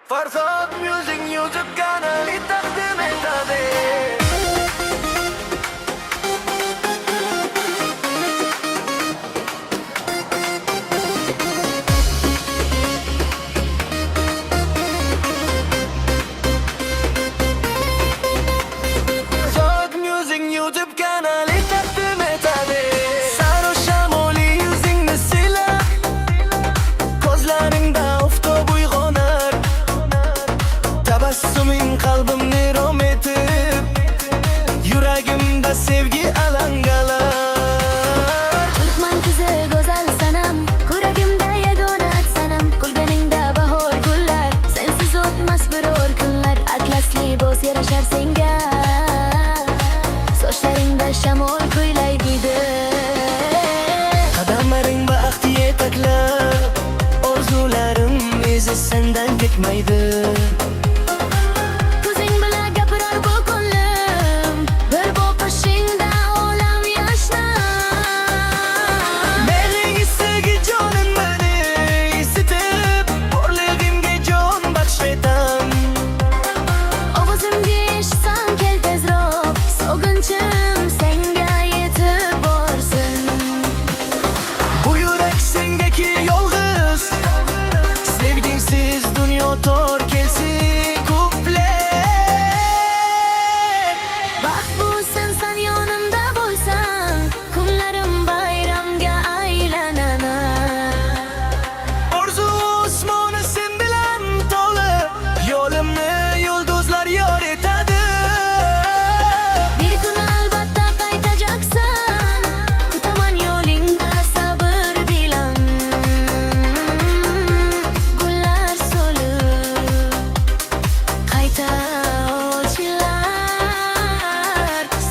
Farhod Music YouTube kanali taqdim etadi. Farhod Music YouTube kanali taqdim etadi. Sarı shamoli yuzingni silab, ko'zlaringda oftob uyg'onar. Tabassuming qalbimni rom etib, yuragimda sevgi alangalar. Turkman qizi go'zal sanam, ko'ragimda yagona sanam. Kulganingda bahor gullar, sensiz o'tmas biror kunlar. Atlasli bo'z yarashar senga, sochlaringda shamol kuylaydi. Qadamlaring baxt yetaklab, orzularim izi sendan ketmaydi. Ko'zing bilan gapirar bu ko'nglim, bir boqishingda olam yashnar. Mehring istagi jonim meni isitib, borlig'imga jon baxsh etam. Ovozimga eshitsam kel tezroq, sog'inchim senga yetib borsin. Bu yurak sengaki yolg'iz, sevgingsiz dunyo tor kelsin kuplet. Baxt bu sensan yonimda bo'lsang, kunlarim bayramga aylanar. Orzu osmoni sen bilan to'lib, yo'limni yulduzlar yor etadi. Bir kun albatta qaytajaksan, kutaman yo'lingda sabr bilan. Gullar so'lib, qayta ochlar,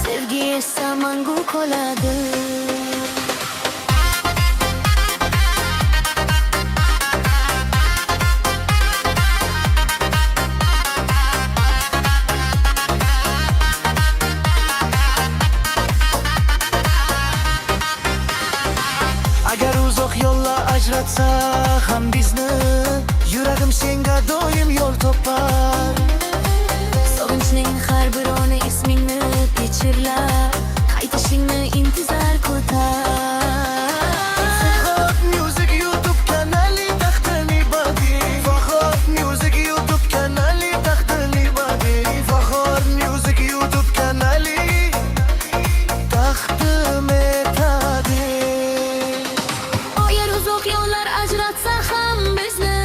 sevgi esa mangu qoladi. Agar uzoq yo'llar ajratsa ham bizni, yuragim senga doim yo'l topar. Sog'inchning har bir oni ismingni pichirlab, qaytishingni intizor kutar. Farhod Music YouTube kanali taqdim etadi. Farhod Music YouTube kanali taqdim etadi. Farhod Music YouTube kanali taqdim etadi. Agar uzoq yo'llar ajratsa ham bizni,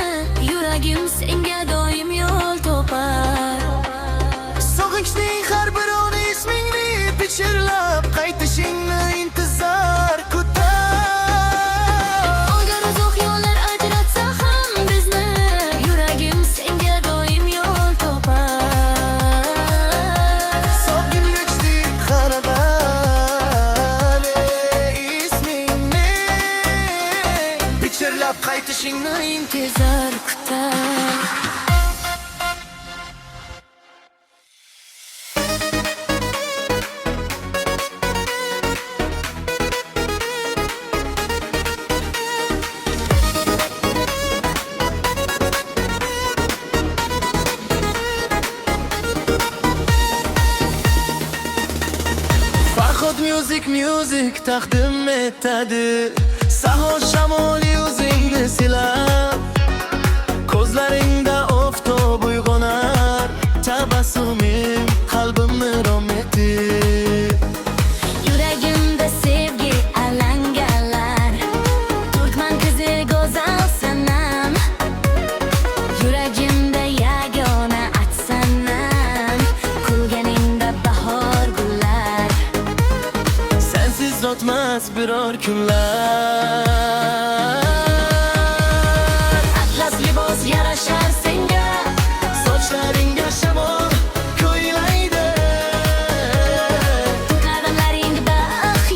yuragim senga doim yo'l topar. Sog'inchning har bir oni ismingni pichirlab, qaytishingni intizor kutar. Agar uzoq yo'llar ajratsa ham bizni, yuragim senga doim yo'l topar. Sog'inchlik xaradan ismingni pichirlab, qaytishingni Intizor kutar. Farhod Music taqdim etadi. Sahar shamoli o'zingni silab, ko'zlaringda oftob uyg'onar. Tabassuming qalbimni rom etib, Yuragimda sevgi alangalar. Turkman qizi go'zal sanam, yuragimda yagona sanam. Kulganingda bahor gullar, sensiz o'tmas biror kunlar. atlas libos yarashar senga, Sochlaringga shamol kuylaydi. qadamlaringda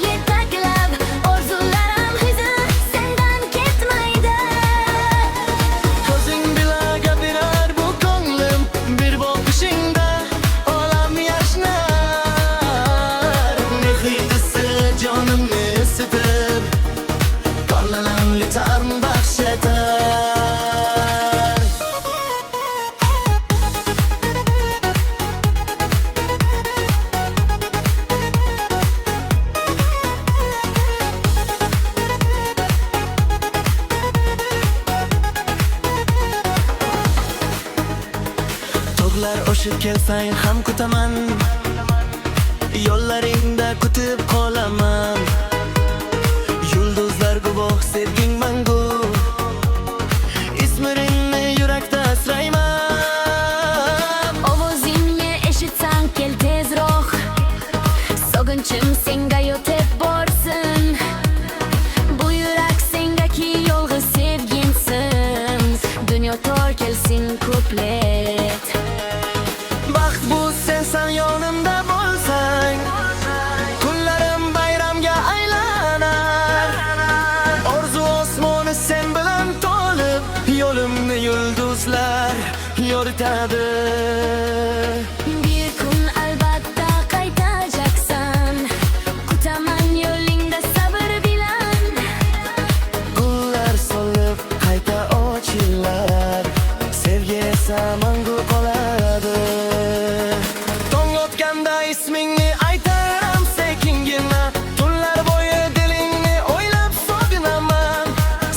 yetaklab, orzularim izi sendan ketmaydi. Ko'zing bilan gapirar bu ko'nglim, bir boqishingda olam yashnar. Mehri isi jonimni isitib, Kunlar oshib kelsang ham kutaman, yo'llaringda kutib qolaman. Yulduzlar guvoh sevging mangu, ismingni yurakda asrayman. Ovozingni eshitsang kel tezroq, sog'inchim senga yetib borsin. Bu yurak sengaki yolg'iz sevginsin, dunyo tor kelsin kuplet. Baxt bu sensan yonimda bo'lsang, kunlarim bayramga aylanar. Orzu osmoni sen bilan to'lib, yo'limni yulduzlar yoritadi. Bir kun albatta qaytajaksan, kutaman yo'lingda sabr bilan. Gullar solib qayta ochilar, sevgi esa mangu qoladi. Tong otganda ismingni aytaram sekingina, tunlar bo'yi dilingni o'ylab sog'inaman.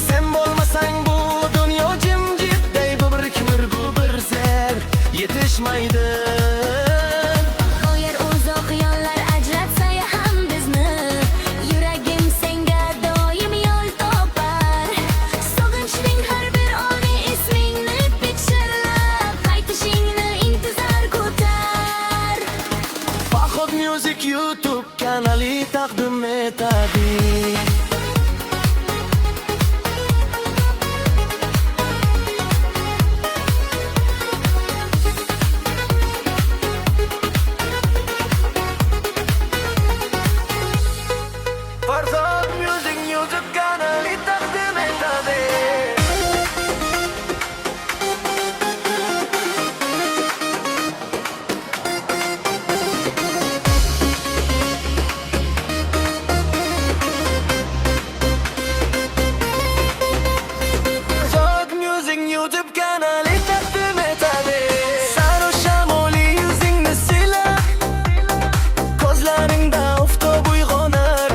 Sen bo'lmasang bu dunyo jimjitday, bu bir kimir, bu bir zer yetishmaydi. Bu yer uzoq yo'llar ajratsa ham bizni, yuragim senga doim yo'l topar. Sog'inchning har bir oni ismingni pichirlab, qaytishingni intizor kutar. Faxod Music YouTube kanali taqdim etadi. Faxod Music YouTube kanali taqdim etadi. Faxod Music YouTube kanali taqdim etadi. Saro shamoli yuzingni silab, ko'zlaringda oftob uyg'onar.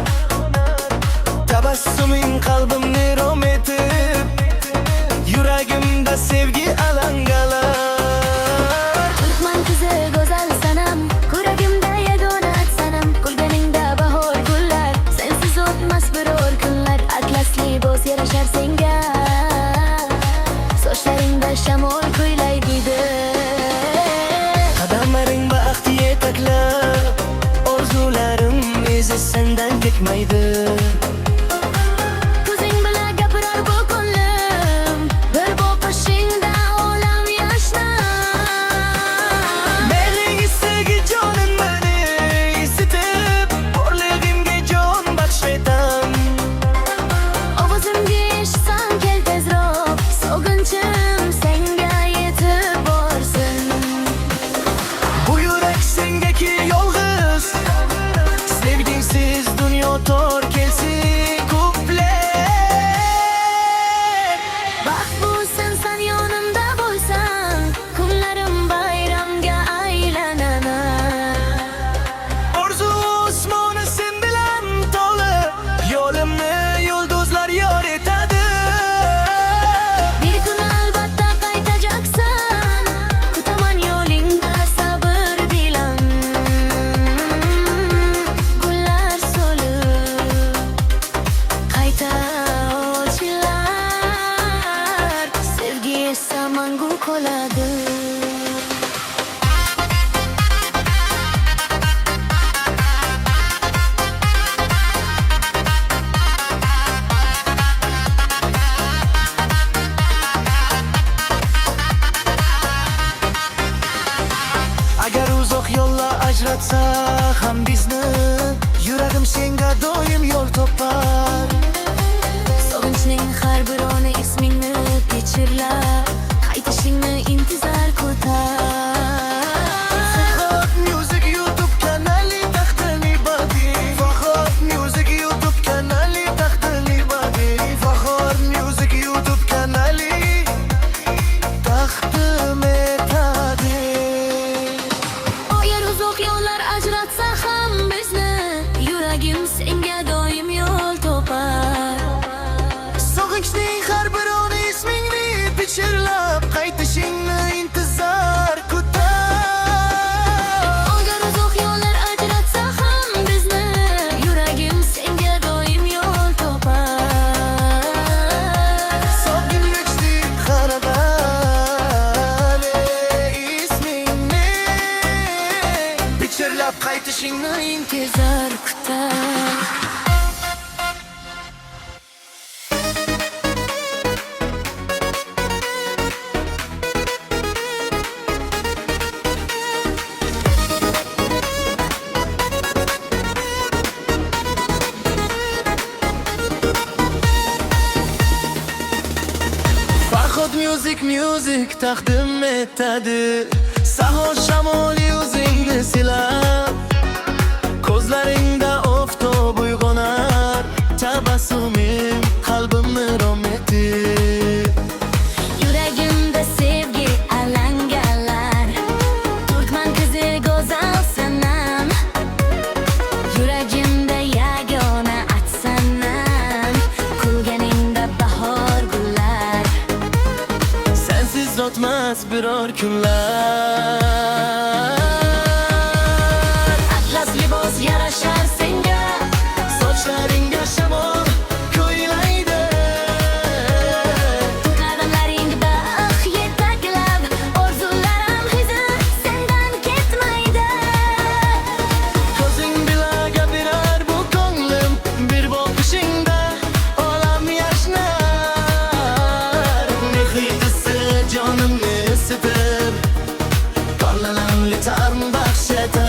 Tabassuming qalbimni rom etib, yuragimda sevgi alangalar. Turkman qizi go'zal sanam, yuragimda yagona sanam. Kulganingda bahor gullar, sensiz o'tmas biror kunlar. Atlasli bo'z yarashar senga, sochlaringda shamol kuylaydi. Qadamlaring baxt yetaklab, orzularim izi sendan ketmaydi. Ko'zing bilan gapirar bu ko'nglim, bir boqishingda olam yashnar. Mehring istagi jonim meni isitib, borlig'imga jon baxshetam. Ovozimga eshitsang kel tezroq, sog'inchim senga yetib borsin. Bu yurak sengaki yolg'iz, sevgingsiz dunyo tor kelsin kuplet. Baxt bu sensan yonimda bo'lsang, kunlarim bayramga aylanar. Orzu osmoni sen bilan to'lib, yo'limni yulduzlar yoritadi. Bir kun albatta qaytajaksan, kutaman yo'lingda sabr bilan. Gullar so'lib qayta ochilar, sevgi esa mangu qoladi. Agar uzoq yo'llar ajratsa ham bizni, yuragim senga doim yo'l topar. Sog'inchning har bir oni ismingni pichirlab, qaytishingni intizor kutar. Faxod Music YouTube kanali taqdim etadi. Faxod Music YouTube kanali taqdim etadi. Faxod Music YouTube kanali taqdim etadi. O yer uzoq yo'llar ajratsa ham bizni, yuragim senga doim yo'l topar. musiq taqdim etadi. Sahar shamoli o'zingni silab, ko'zlaringda oftob uyg'onar, tabassuming qalbimni rom etib. Yuragimda sevgi alangalar, Turkman qizi go'zal sanam. Yuragimda yagona atsanam, kulganingda bahor gullar. Sensiz o'tmas biror kunlar. Atlas libos yarashar senga, sochlaringga shamol ko'ylaydi. Qadamlaringda yetaklab, orzularim hizr sendan ketmaydi. Ko'zing bilaga berar bu ko'nglim, bir boqishingda olam yashnar. Mehri hissi jonimni isitib, qorlalamli ta'm baxsh etar.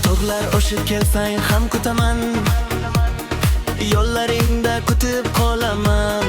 Tog'lar oshib kelsang ham kutaman, yo'llaringda kutib qolaman.